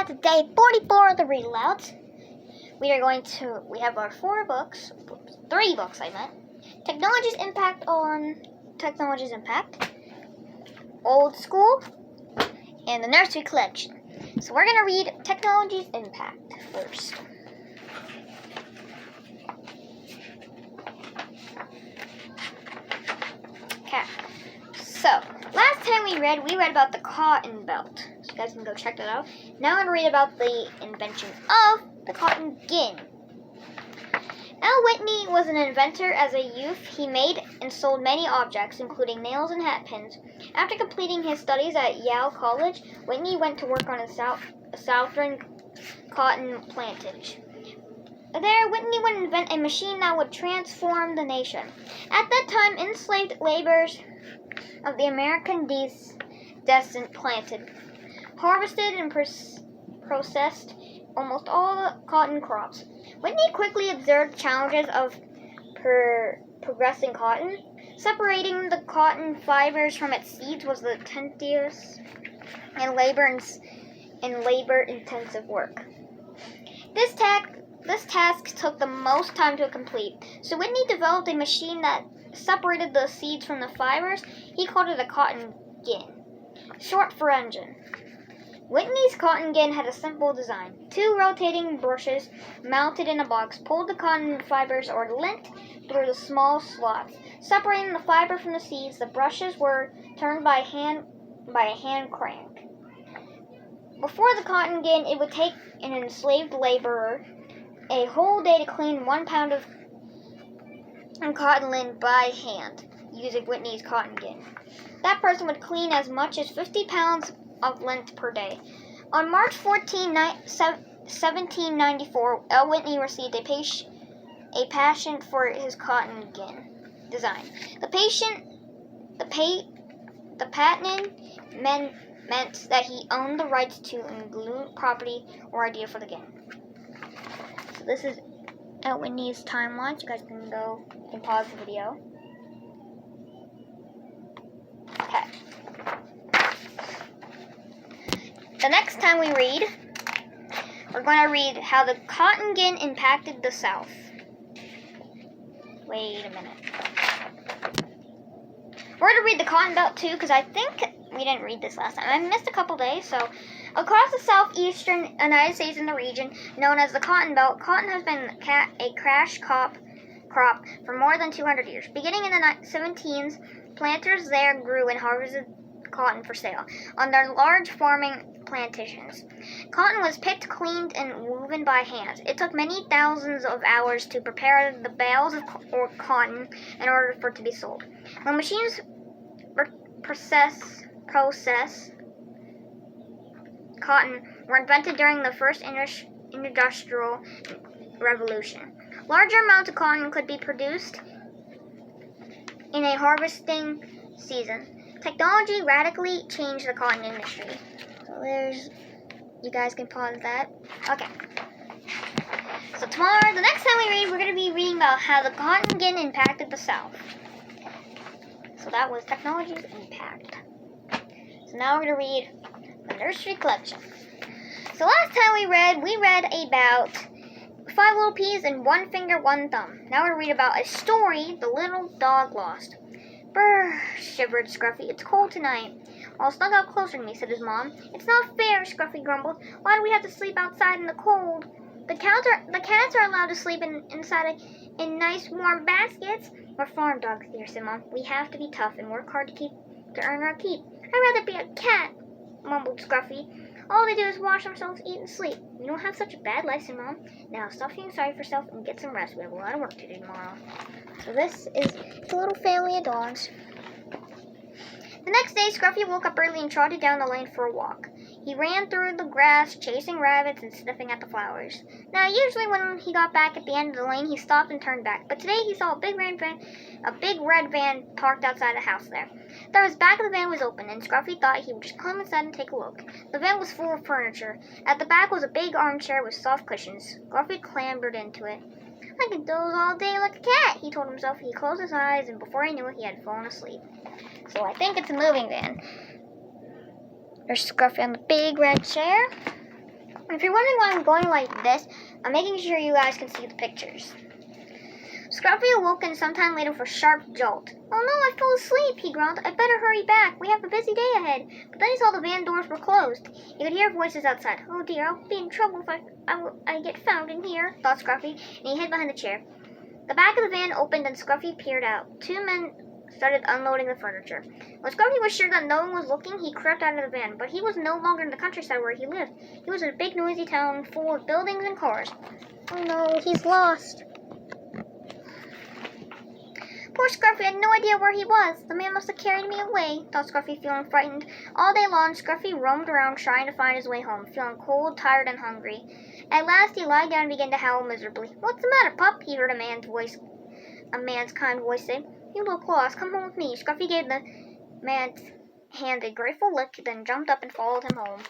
back to day 44 of the read alouds. We have our 3 books I meant. Technology's impact, old school, and the nursery collection. So we're gonna read technology's impact first. Okay, so last time we read about the cotton belt. So you guys can go check that out. Now I'm going to read about the invention of the cotton gin. Al Whitney was an inventor. As a youth, he made and sold many objects, including nails and hat pins. After completing his studies at Yale College, Whitney went to work on a southern cotton plantation. There, Whitney would invent a machine that would transform the nation. At that time, enslaved laborers of the American descent planted, harvested, and processed almost all the cotton crops. Whitney quickly observed challenges of progressing cotton. Separating the cotton fibers from its seeds was the tedious and labor-intensive work. This task took the most time to complete, so Whitney developed a machine that separated the seeds from the fibers. He called it a cotton gin, short for engine. Whitney's cotton gin had a simple design. 2 rotating brushes mounted in a box pulled the cotton fibers or lint through the small slots. Separating the fiber from the seeds, the brushes were turned by a hand crank. Before the cotton gin, it would take an enslaved laborer a whole day to clean 1 pound of cotton lint by hand, using Whitney's cotton gin. That person would clean as much as 50 pounds of lint per day. On March 14, 1794, L. Whitney received a patent for his cotton gin design. The patent meant that he owned the rights to include property or idea for the gin. So this is L. Whitney's timeline. So you guys can go and pause the video. Okay. The next time we read, we're going to read how the cotton gin impacted the South. Wait a minute. We're going to read the cotton belt too, because I think we didn't read this last time. I missed a couple days, so across the southeastern United States in the region known as the Cotton Belt, cotton has been a crash crop for more than 200 years. Beginning in the 1700s, planters there grew and harvested cotton for sale on their large farming plantations. Cotton was picked, cleaned, and woven by hand. It took many thousands of hours to prepare the bales of cotton in order for it to be sold. When machines process cotton were invented during the first industrial revolution. Larger amounts of cotton could be produced in a harvesting season. Technology radically changed the cotton industry. So you guys can pause that. Okay. So tomorrow, the next time we read, we're going to be reading about how the cotton gin impacted the South. So that was technology's impact. So now we're going to read the nursery collection. So last time we read about 5 little peas and 1 finger, 1 thumb. Now we're going to read about a story the little dog lost. Brr, shivered Scruffy. It's cold tonight. Well, snug up closer to me, said his mom. It's not fair, Scruffy grumbled. Why do we have to sleep outside in the cold? The cats are allowed to sleep inside in nice warm baskets. We're farm dogs here, said Mom. We have to be tough and work hard to earn our keep. I'd rather be a cat, mumbled Scruffy. All they do is wash themselves, eat, and sleep. You don't have such a bad life, said Mom. Now stop feeling sorry for yourself and get some rest. We have a lot of work to do tomorrow. So this is a little family of dogs. The next day, Scruffy woke up early and trotted down the lane for a walk. He ran through the grass, chasing rabbits and sniffing at the flowers. Now, usually when he got back at the end of the lane, he stopped and turned back. But today he saw a big red van parked outside the house there. The back of the van was open, and Scruffy thought he would just climb inside and take a look. The van was full of furniture. At the back was a big armchair with soft cushions. Scruffy clambered into it. I could doze all day like a cat, he told himself. He closed his eyes, and before he knew it, he had fallen asleep. So I think it's a moving van. There's Scruffy on the big red chair. If you're wondering why I'm going like this, I'm making sure you guys can see the pictures. Scruffy awoke and sometime later with a sharp jolt. "Oh no, I fell asleep," he groaned. "I better hurry back. We have a busy day ahead." But then he saw the van doors were closed. He could hear voices outside. "Oh dear, I'll be in trouble if I get found in here," thought Scruffy, and he hid behind the chair. The back of the van opened and Scruffy peered out. Two men started unloading the furniture. When Scruffy was sure that no one was looking, he crept out of the van. But he was no longer in the countryside where he lived. He was in a big noisy town full of buildings and cars. Oh no, he's lost. Poor Scruffy had no idea where he was. The man must have carried me away, thought Scruffy, feeling frightened. All day long, Scruffy roamed around trying to find his way home, feeling cold, tired, and hungry. At last, he lied down and began to howl miserably. "What's the matter, pup?" he heard a man's kind voice say. "You look lost. Come home with me." Scruffy gave the man's hand a grateful lick, then jumped up and followed him home.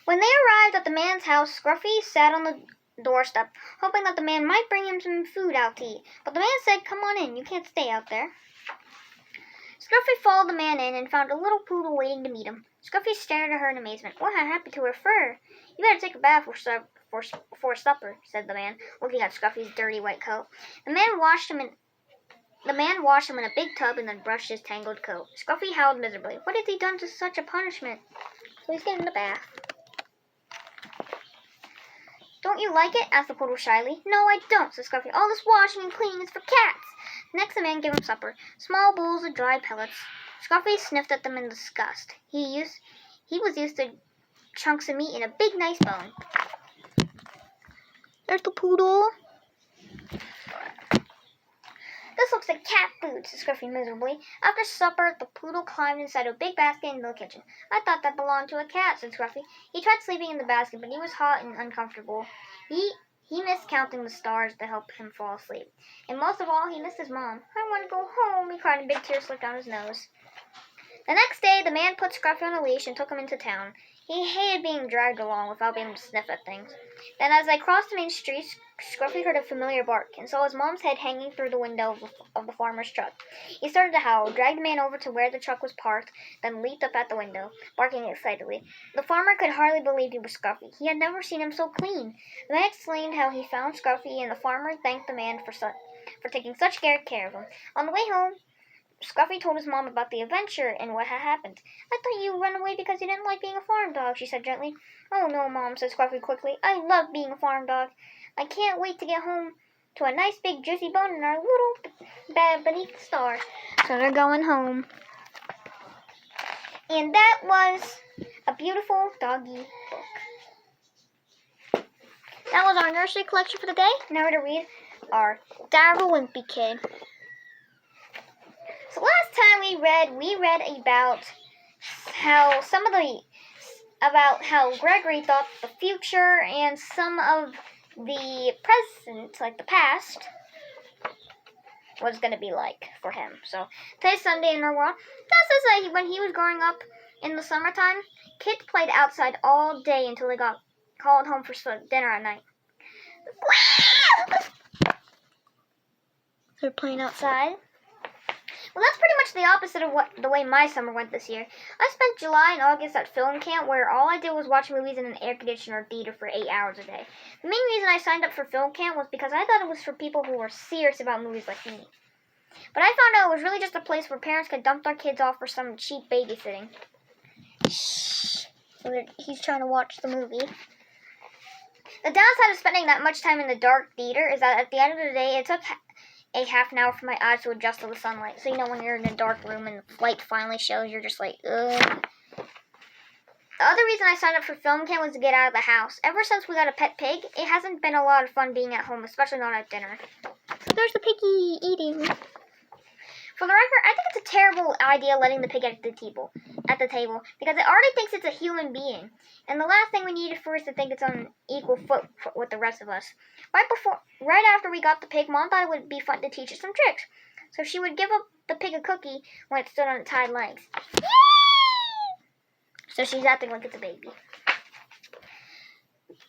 When they arrived at the man's house, Scruffy sat on the doorstep, hoping that the man might bring him some food out to eat. But the man said, "Come on in. You can't stay out there." Scruffy followed the man in and found a little poodle waiting to meet him. Scruffy stared at her in amazement. What had happened to her fur? "You better take a bath before supper," said the man, looking at Scruffy's dirty white coat. The man washed him in a big tub and then brushed his tangled coat. Scruffy howled miserably. What had he done to such a punishment? So he's getting a bath. "Don't you like it?" asked the poodle shyly. "No, I don't," said Scruffy. "All this washing and cleaning is for cats." Next, the man gave him supper, small bowls of dried pellets. Scruffy sniffed at them in disgust. He was used to chunks of meat in a big, nice bone. There's the poodle. "This looks like cat food," said Scruffy miserably. After supper, the poodle climbed inside a big basket into the kitchen. "I thought that belonged to a cat," said Scruffy. He tried sleeping in the basket, but he was hot and uncomfortable. He missed counting the stars to help him fall asleep. And most of all, he missed his mom. "I want to go home," he cried, and big tears slipped down his nose. The next day, the man put Scruffy on a leash and took him into town. He hated being dragged along without being able to sniff at things. Then, as they crossed the main street, Scruffy heard a familiar bark and saw his mom's head hanging through the window of the farmer's truck. He started to howl, dragged the man over to where the truck was parked, then leaped up at the window, barking excitedly. The farmer could hardly believe he was Scruffy. He had never seen him so clean. The man explained how he found Scruffy, and the farmer thanked the man for taking such great care of him. On the way home, Scruffy told his mom about the adventure and what had happened. "I thought you ran away because you didn't like being a farm dog," she said gently. "Oh no, Mom," said Scruffy quickly. "I love being a farm dog. I can't wait to get home to a nice big juicy bone in our little bed beneath the stars." So they're going home. And that was a beautiful doggy book. That was our nursery collection for the day. Now we're going to read our Daryl Wimpy Kid. So last time we read about how Gregory thought the future and some of the present, like the past, was going to be like for him. So today's Sunday in our world. That says that when he was growing up in the summertime, kids played outside all day until they got called home for dinner at night. They're playing outside. Well, that's pretty much the opposite of the way my summer went this year. I spent July and August at film camp, where all I did was watch movies in an air-conditioned theater for 8 hours a day. The main reason I signed up for film camp was because I thought it was for people who were serious about movies like me. But I found out it was really just a place where parents could dump their kids off for some cheap babysitting. Shh. So he's trying to watch the movie. The downside of spending that much time in the dark theater is that at the end of the day, it took a half an hour for my eyes to adjust to the sunlight. So, when you're in a dark room and the light finally shows, you're just like, ugh. The other reason I signed up for film camp was to get out of the house. Ever since we got a pet pig, it hasn't been a lot of fun being at home, especially not at dinner. So there's the piggy eating. For the record, I think it's a terrible idea letting the pig at the table, because it already thinks it's a human being. And the last thing we need for is to think it's on equal foot with the rest of us. Right after we got the pig, Mom thought it would be fun to teach it some tricks. So she would give up the pig a cookie when it stood on its hind legs. Yay! So she's acting like it's a baby.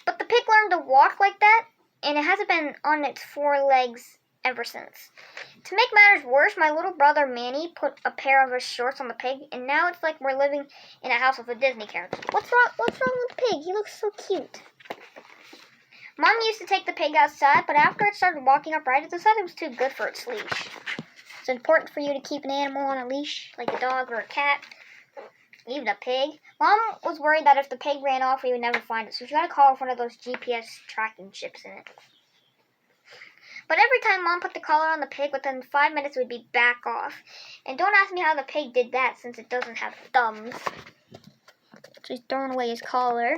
But the pig learned to walk like that, and it hasn't been on its four legs ever since. To make matters worse, my little brother Manny put a pair of his shorts on the pig, and now it's like we're living in a house with a Disney character. What's wrong with the pig? He looks so cute. Mom used to take the pig outside, but after it started walking upright, it decided it was too good for its leash. It's important for you to keep an animal on a leash, like a dog or a cat, even a pig. Mom was worried that if the pig ran off, we would never find it, so she got a call with one of those GPS tracking chips in it. But every time Mom put the collar on the pig, within 5 minutes it would be back off. And don't ask me how the pig did that, since it doesn't have thumbs. So he's throwing away his collar.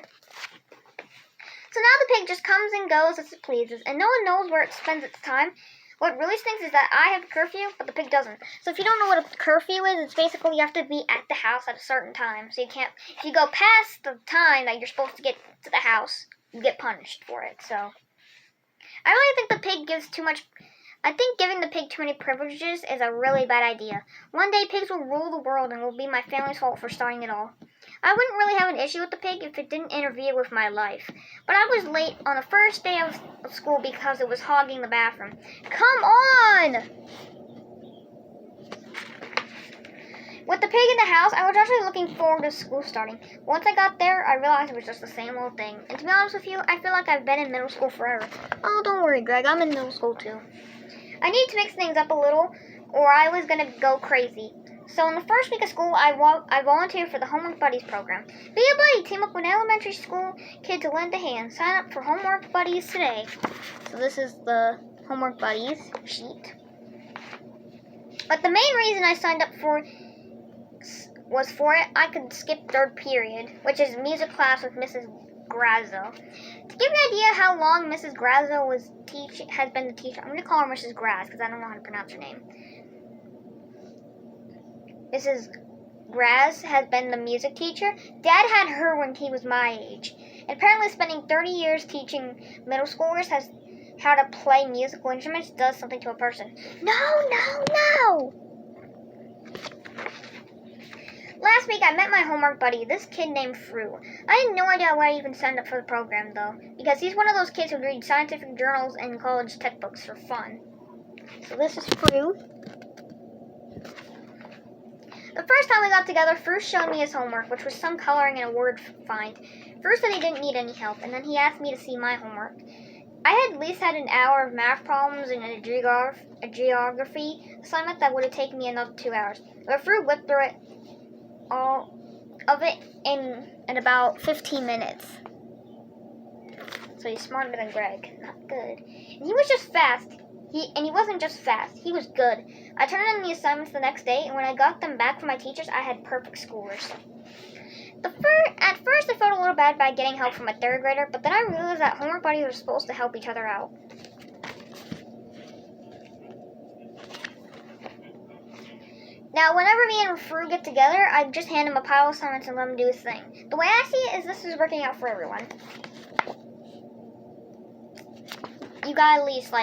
So now the pig just comes and goes as it pleases, and no one knows where it spends its time. What really stinks is that I have a curfew, but the pig doesn't. So if you don't know what a curfew is, it's basically you have to be at the house at a certain time. So you can't, if you go past the time that you're supposed to get to the house, you get punished for it. So I really think the pig gives too much. I think giving the pig too many privileges is a really bad idea. One day pigs will rule the world and it will be my family's fault for starting it all. I wouldn't really have an issue with the pig if it didn't interfere with my life. But I was late on the first day of school because it was hogging the bathroom. Come on! With the pig in the house, I was actually looking forward to school starting. Once I got there, I realized it was just the same old thing. And to be honest with you, I feel like I've been in middle school forever. Oh, don't worry, Greg. I'm in middle school too. I need to mix things up a little, or I was going to go crazy. So in the first week of school, I volunteered for the Homework Buddies program. Be a buddy, team up with an elementary school kid to lend a hand. Sign up for Homework Buddies today. So this is the Homework Buddies sheet. But the main reason I signed up was for it, I could skip third period, which is music class with Mrs. Grazzo. To give you an idea how long Mrs. Grazzo has been the teacher, I'm going to call her Mrs. Graz because I don't know how to pronounce her name. Mrs. Graz has been the music teacher. Dad had her when he was my age. And apparently spending 30 years teaching middle schoolers how to play musical instruments does something to a person. No! Last week I met my homework buddy, this kid named Fru. I had no idea why I even signed up for the program though, because he's one of those kids who read scientific journals and college textbooks for fun. So this is Fru. The first time we got together, Fru showed me his homework, which was some coloring and a word find. Fru said he didn't need any help, and then he asked me to see my homework. I had at least had an hour of math problems and a geography assignment that would have taken me another 2 hours. But Fru whipped through it, all of it in about 15 minutes. So he's smarter than Greg. Not good. And he was just fast. He wasn't just fast. He was good. I turned in the assignments the next day, and when I got them back from my teachers, I had perfect scores. At first, I felt a little bad by getting help from a third grader, but then I realized that homework buddies are supposed to help each other out. Now, whenever me and Fru get together, I just hand him a pile of assignments and let him do his thing. The way I see it is this is working out for everyone. You gotta at least,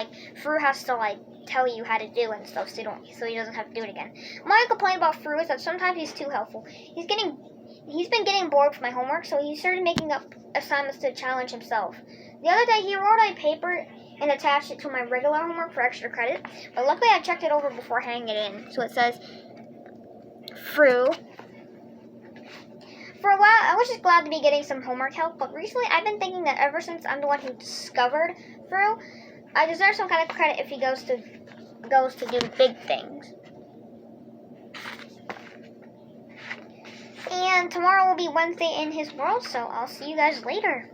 Fru has to, tell you how to do and stuff so he doesn't have to do it again. My complaint about Fru is that sometimes he's too helpful. He's been getting bored with my homework, so he started making up assignments to challenge himself. The other day, he wrote a paper and attached it to my regular homework for extra credit, but luckily I checked it over before handing it in. So it says, Fru. For a while, I was just glad to be getting some homework help, but recently I've been thinking that ever since I'm the one who discovered Fru, I deserve some kind of credit if he goes to do big things. And tomorrow will be Wednesday in his world, so I'll see you guys later.